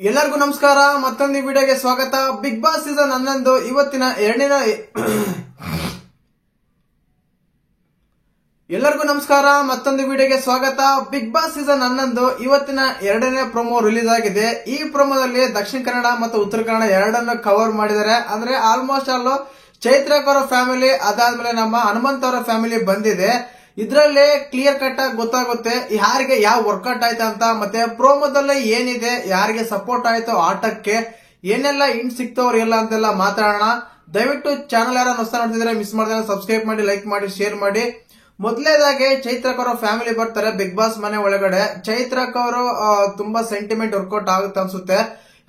ಎಲ್ಲರಿಗೂ ನಮಸ್ಕಾರ. ಮತ್ತೊಂದು ವಿಡಿಯೋಗೆ ಸ್ವಾಗತ. ಬಿಗ್ ಬಾಸ್ ಸೀಸನ್ 11 ಇವತ್ತಿನ ಎಲ್ಲರಿಗೂ ನಮಸ್ಕಾರ. ಮತ್ತೊಂದು ವಿಡಿಯೋಗೆ ಸ್ವಾಗತ. ಬಿಗ್ ಬಾಸ್ ಸೀಸನ್ 11 ಇವತ್ತಿನ ಎರಡನೇ ಪ್ರೊಮೋ ರಿಲೀಸ್ ಆಗಿದೆ. ಈ ಪ್ರೊಮೋದಲ್ಲಿ ದಕ್ಷಿಣ ಕನ್ನಡ ಮತ್ತು ಉತ್ತರ ಕನ್ನಡ ಎರಡನ್ನು ಕವರ್ ಮಾಡಿದ್ದಾರೆ. ಅಂದ್ರೆ ಆಲ್ಮೋಸ್ಟ್ ಆಲ್ ಚೈತ್ರಕ್ ಅವರ ಫ್ಯಾಮಿಲಿ, ಅದಾದ್ಮೇಲೆ ನಮ್ಮ ಹನುಮಂತ್ ಅವರ ಫ್ಯಾಮಿಲಿ ಬಂದಿದೆ. ಇದ್ರಲ್ಲಿ ಕ್ಲಿಯರ್ ಕಟ್ ಆಗಿ ಗೊತ್ತಾಗುತ್ತೆ ಯಾರಿಗೆ ಯಾವ ವರ್ಕೌಟ್ ಆಯ್ತು ಅಂತ. ಮತ್ತೆ ಪ್ರೋಮೋದಲ್ಲಿ ಏನಿದೆ, ಯಾರಿಗೆ ಸಪೋರ್ಟ್ ಆಯ್ತು ಆಟಕ್ಕೆ, ಏನೆಲ್ಲ ಇಂಟ್ ಸಿಕ್ತೋ ಅವ್ರಿಗೆಲ್ಲ ಅಂತೆಲ್ಲ ಮಾತಾಡೋಣ. ದಯವಿಟ್ಟು ಚಾನಲ್ ಯಾರು ಹೊಸ ನೋಡ್ತಿದ್ರೆ ಮಿಸ್ ಮಾಡಿದ್ರೆ ಸಬ್ಸ್ಕ್ರೈಬ್ ಮಾಡಿ, ಲೈಕ್ ಮಾಡಿ, ಶೇರ್ ಮಾಡಿ. ಮೊದಲನೇದಾಗಿ ಚೈತ್ರಕ್ ಅವರ ಫ್ಯಾಮಿಲಿ ಬರ್ತಾರೆ ಬಿಗ್ ಬಾಸ್ ಮನೆ ಒಳಗಡೆ. ಚೈತ್ರಕ್ ಅವರು ತುಂಬಾ ಸೆಂಟಿಮೆಂಟ್ ವರ್ಕೌಟ್ ಆಗುತ್ತೆ ಅನ್ಸುತ್ತೆ.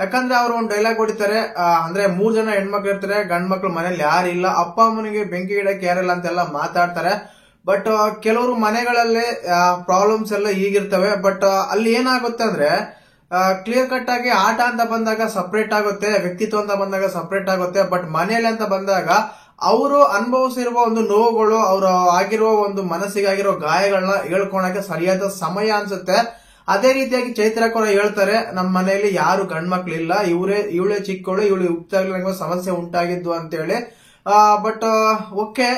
ಯಾಕಂದ್ರೆ ಅವರು ಒಂದು ಡೈಲಾಗ್ ಹೊಡಿತಾರೆ. ಅಂದ್ರೆ 3 ಜನ ಹೆಣ್ಮಕ್ಳು ಇರ್ತಾರೆ, ಗಂಡ್ ಮಕ್ಳು ಮನೇಲಿ ಯಾರಿಲ್ಲ, ಅಪ್ಪ ಅಮ್ಮನಿಗೆ ಬೆಂಕಿ ಗಿಡಕ್ಕೆ ಯಾರಿಲ್ಲ ಅಂತೆಲ್ಲ ಮಾತಾಡ್ತಾರೆ. ಬಟ್ ಕೆಲವರು ಮನೆಗಳಲ್ಲಿ ಪ್ರಾಬ್ಲಮ್ಸ್ ಎಲ್ಲ ಈಗಿರ್ತವೆ. ಬಟ್ ಅಲ್ಲಿ ಏನಾಗುತ್ತೆ ಅಂದ್ರೆ ಕ್ಲಿಯರ್ ಕಟ್ ಆಗಿ ಆಟ ಅಂತ ಬಂದಾಗ ಸಪರೇಟ್ ಆಗುತ್ತೆ, ವ್ಯಕ್ತಿತ್ವ ಅಂತ ಬಂದಾಗ ಸಪರೇಟ್ ಆಗುತ್ತೆ. ಬಟ್ ಮನೆಯಲ್ಲಿ ಅಂತ ಬಂದಾಗ ಅವರು ಅನುಭವಿಸಿರುವ ಒಂದು ನೋವುಗಳು, ಅವರು ಆಗಿರುವ ಒಂದು ಮನಸ್ಸಿಗೆ ಆಗಿರೋ ಗಾಯಗಳನ್ನ ಹೇಳ್ಕೊಳಕ್ಕೆ ಸರಿಯಾದ ಸಮಯ ಅನ್ಸುತ್ತೆ. ಅದೇ ರೀತಿಯಾಗಿ ಚೈತ್ರಕ್ ಅವರು ಹೇಳ್ತಾರೆ, ನಮ್ಮ ಮನೆಯಲ್ಲಿ ಯಾರು ಗಂಡ್ಮಕ್ಳು ಇಲ್ಲ, ಇವಳೇ ಚಿಕ್ಕವಳು, ಇವಳು ಹುಟ್ಟಾಗ್ಲಿ ನಂಗೆ ಸಮಸ್ಯೆ ಉಂಟಾಗಿದ್ದು ಅಂತೇಳಿ. But okay,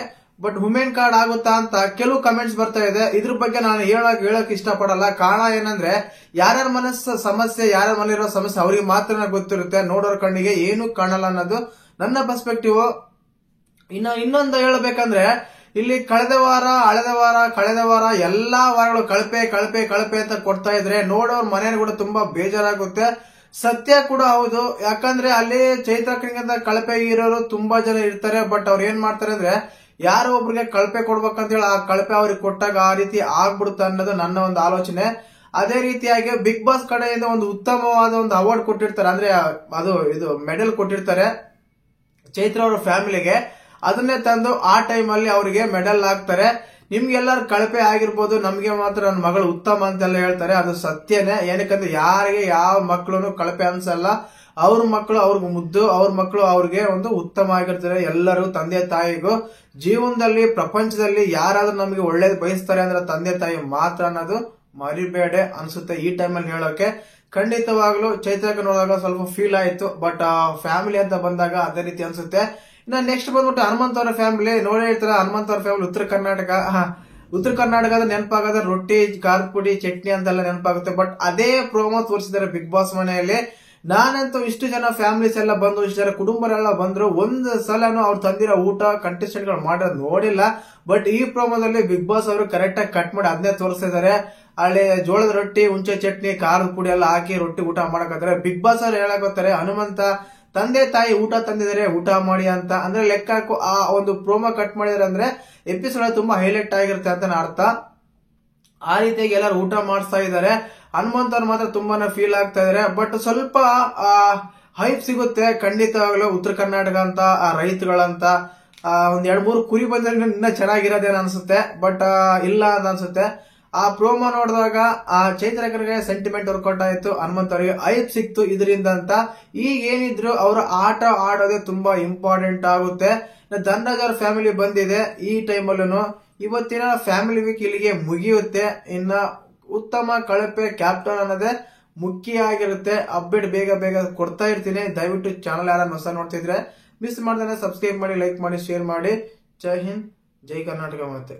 but women card ಆಗುತ್ತಾ ಅಂತ ಕೆಲವು ಕಮೆಂಟ್ಸ್ ಬರ್ತಾ ಇದೆ. ಇದ್ರ ಬಗ್ಗೆ ನಾನು ಹೇಳಕ್ ಇಷ್ಟಪಡಲ್ಲ. ಕಾರಣ ಏನಂದ್ರೆ ಯಾರ್ಯಾರ ಸಮಸ್ಯೆ, ಯಾರ್ಯಾರ ಮನೆಯಿರೋ ಸಮಸ್ಯೆ ಅವ್ರಿಗೆ ಮಾತ್ರ ಗೊತ್ತಿರುತ್ತೆ, ನೋಡೋರ್ ಕಣ್ಣಿಗೆ ಏನು ಕಾಣಲ್ಲ ಅನ್ನೋದು ನನ್ನ ಪರ್ಸ್ಪೆಕ್ಟಿವ್. ಇನ್ನೊಂದು ಹೇಳಬೇಕಂದ್ರೆ ಇಲ್ಲಿ ಕಳೆದ ವಾರ ಎಲ್ಲಾ ವಾರಗಳು ಕಳಪೆ ಅಂತ ಕೊಡ್ತಾ ಇದ್ರೆ ನೋಡೋರ್ ಮನೇಲಿ ಕೂಡ ತುಂಬಾ ಬೇಜಾರಾಗುತ್ತೆ. ಸತ್ಯ ಕೂಡ ಹೌದು. ಯಾಕಂದ್ರೆ ಅಲ್ಲಿ ಚೈತ್ರಕ್ಕಿಂತ ಕಳಪೆ ಇರೋರು ತುಂಬಾ ಜನ ಇರ್ತಾರೆ. ಬಟ್ ಅವ್ರು ಏನ್ ಮಾಡ್ತಾರೆ ಅಂದ್ರೆ ಯಾರೋ ಒಬ್ರಿಗೆ ಕಳಪೆ ಕೊಡ್ಬೇಕಂತ ಹೇಳಿ ಆ ಕಳಪೆ ಅವ್ರಿಗೆ ಕೊಟ್ಟಾಗ ಆ ರೀತಿ ಆಗ್ಬಿಡುತ್ತೆ ಅನ್ನೋದು ನನ್ನ ಒಂದು ಆಲೋಚನೆ. ಅದೇ ರೀತಿಯಾಗಿ ಬಿಗ್ ಬಾಸ್ ಕಡೆಯಿಂದ ಒಂದು ಉತ್ತಮವಾದ ಒಂದು ಅವಾರ್ಡ್ ಕೊಟ್ಟಿರ್ತಾರೆ. ಅಂದ್ರೆ ಇದು ಮೆಡಲ್ ಕೊಟ್ಟಿರ್ತಾರೆ ಚೈತ್ರ ಅವರ ಫ್ಯಾಮಿಲಿಗೆ. ಅದನ್ನೇ ತಂದು ಆ ಟೈಮ್ ಅಲ್ಲಿ ಅವರಿಗೆ ಮೆಡಲ್ ಹಾಕ್ತಾರೆ. ನಿಮ್ಗೆಲ್ಲರೂ ಕಳಪೆ ಆಗಿರ್ಬೋದು, ನಮ್ಗೆ ಮಾತ್ರ ನನ್ನ ಮಗಳು ಉತ್ತಮ ಅಂತೆಲ್ಲ ಹೇಳ್ತಾರೆ. ಅದು ಸತ್ಯನೇ. ಏನಕ್ಕಂದ್ರೆ ಯಾರಿಗೆ ಯಾವ ಮಕ್ಕಳು ಕಳಪೆ ಅನ್ಸಲ್ಲ. ಅವ್ರ ಮಕ್ಕಳು ಅವ್ರಿಗೆ ಮುದ್ದು, ಅವ್ರ ಮಕ್ಕಳು ಅವ್ರಿಗೆ ಒಂದು ಉತ್ತಮ ಆಗಿರ್ತಾರೆ. ಎಲ್ಲರೂ ತಂದೆ ತಾಯಿಗೂ ಜೀವನದಲ್ಲಿ ಪ್ರಪಂಚದಲ್ಲಿ ಯಾರಾದ್ರೂ ನಮಗೆ ಒಳ್ಳೇದು ಬಯಸ್ತಾರೆ ಅಂದ್ರೆ ತಂದೆ ತಾಯಿ ಮಾತ್ರ ಅನ್ನೋದು ಮರಿಬೇಡ ಅನ್ಸುತ್ತೆ ಈ ಟೈಮಲ್ಲಿ ಹೇಳೋಕೆ. ಖಂಡಿತವಾಗ್ಲೂ ಚೈತ್ರಕ್ಕೆ ನೋಡಿದಾಗ ಸ್ವಲ್ಪ ಫೀಲ್ ಆಯ್ತು. ಬಟ್ ಫ್ಯಾಮಿಲಿ ಅಂತ ಬಂದಾಗ ಅದೇ ರೀತಿ ಅನ್ಸುತ್ತೆ. ಇನ್ನ ನೆಕ್ಸ್ಟ್ ಬಂದ್ಬಿಟ್ಟು ಹನುಮಂತ್ ಅವರ ಫ್ಯಾಮಿಲಿ ನೋಡೇ ಇರ್ತಾರೆ. ಹನುಮಂತ್ ಅವರ ಫ್ಯಾಮಿಲಿ ಉತ್ತರ ಕರ್ನಾಟಕದ ನೆನಪಾಗದ ರೊಟ್ಟಿ, ಖಾರದ ಪುಡಿ, ಚಟ್ನಿ ಅಂತೆಲ್ಲ ನೆನಪಾಗುತ್ತೆ. ಬಟ್ ಅದೇ ಪ್ರೋಮೋ ತೋರಿಸಿದ್ದಾರೆ ಬಿಗ್ ಬಾಸ್ ಮನೆಯಲ್ಲಿ. ನಾನಂತೂ ಇಷ್ಟು ಜನ ಫ್ಯಾಮಿಲೀಸ್ ಎಲ್ಲ ಬಂದು, ಇಷ್ಟು ಜನ ಕುಟುಂಬರೆಲ್ಲ ಬಂದ್ರು, ಒಂದ್ ಸಲನು ಅವ್ರು ತಂದಿರೋ ಊಟ ಕಂಟೆಸ್ಟೆಂಟ್ ಗಳು ಮಾಡೋದು ನೋಡಿಲ್ಲ. ಬಟ್ ಈ ಪ್ರೋಮೋದಲ್ಲಿ ಬಿಗ್ ಬಾಸ್ ಅವರು ಕರೆಕ್ಟ್ ಆಗಿ ಕಟ್ ಮಾಡಿ ಅದನ್ನೇ ತೋರಿಸ್ತಿದ್ದಾರೆ. ಅಲ್ಲಿ ಜೋಳದ ರೊಟ್ಟಿ, ಹುಂಚೆ ಚಟ್ನಿ, ಖಾರದ ಪುಡಿ ಎಲ್ಲ ಹಾಕಿ ರೊಟ್ಟಿ ಊಟ ಮಾಡಕತ್ತಾರೆ. ಬಿಗ್ ಬಾಸ್ ಅವ್ರು ಹೇಳಕೋತಾರೆ ಹನುಮಂತ ತಂದೆ ತಾಯಿ ಊಟ ತಂದಿದ್ದಾರೆ, ಊಟ ಮಾಡಿ ಅಂತ. ಅಂದ್ರೆ ಲೆಕ್ಕ ಹಾಕು ಆ ಒಂದು ಪ್ರೋಮೋ ಕಟ್ ಮಾಡಿದ್ರೆ ಅಂದ್ರೆ ಎಪಿಸೋಡ್ ತುಂಬಾ ಹೈಲೈಟ್ ಆಗಿರುತ್ತೆ ಅಂತ ಅರ್ಥ. ಆ ರೀತಿಯಾಗಿ ಎಲ್ಲರೂ ಊಟ ಮಾಡಿಸ್ತಾ ಇದ್ದಾರೆ. ಹನುಮಂತ್ ಅವ್ರು ಮಾತ್ರ ತುಂಬಾನೇ ಫೀಲ್ ಆಗ್ತಾ ಇದಾರೆ. ಬಟ್ ಸ್ವಲ್ಪ ಹೈಪ್ ಸಿಗುತ್ತೆ ಖಂಡಿತವಾಗ್ಲೂ. ಉತ್ತರ ಕರ್ನಾಟಕ ಅಂತ ರೈತಗಳಂತ ಒಂದ್ 2-3 ಕುರಿ ಬಂದ್ರೆ ಇನ್ನ ಚೆನ್ನಾಗಿರೋದೇನು ಅನ್ಸುತ್ತೆ. ಬಟ್ ಇಲ್ಲ ಅಂತ ಅನ್ಸುತ್ತೆ. ಆ ಪ್ರೋಮೋ ನೋಡಿದಾಗ ಆ ಚೈತ್ರಕರಿಗೆ ಸೆಂಟಿಮೆಂಟ್ ವರ್ಕೌಟ್ ಆಯ್ತು, ಹನುಮಂತ್ ಅವರಿಗೆ ಹೈಪ್ ಸಿಕ್ತು ಇದರಿಂದ ಅಂತ. ಈಗ ಏನಿದ್ರು ಅವರ ಆಟ ಆಡೋದೇ ತುಂಬಾ ಇಂಪಾರ್ಟೆಂಟ್ ಆಗುತ್ತೆ. ಧನರಾಜ್ ಅವ್ರ ಫ್ಯಾಮಿಲಿ ಬಂದಿದೆ ಈ ಟೈಮಲ್ಲೂ. ಇವತ್ತಿನ ಫ್ಯಾಮಿಲಿ ವೀಕ್ ಇಲ್ಲಿಗೆ ಮುಗಿಯುತ್ತೆ. ಇನ್ನ ಉತ್ತಮ ಕಳಪೆ ಕ್ಯಾಪ್ಟನ್ ಅನ್ನೋದೇ ಮುಖ್ಯ ಆಗಿರುತ್ತೆ. ಅಪ್ಡೇಟ್ ಬೇಗ ಕೊಡ್ತಾ ಇರ್ತೀನಿ. ದಯವಿಟ್ಟು ಚಾನಲ್ ಯಾರು ಹೊಸ ನೋಡ್ತಿದ್ರೆ ಮಿಸ್ ಮಾಡ್ತಾನೆ ಸಬ್ಸ್ಕ್ರೈಬ್ ಮಾಡಿ, ಲೈಕ್ ಮಾಡಿ, ಶೇರ್ ಮಾಡಿ. ಜೈ ಹಿಂದ್, ಜೈ ಕರ್ನಾಟಕ. ಮತ್ತೆ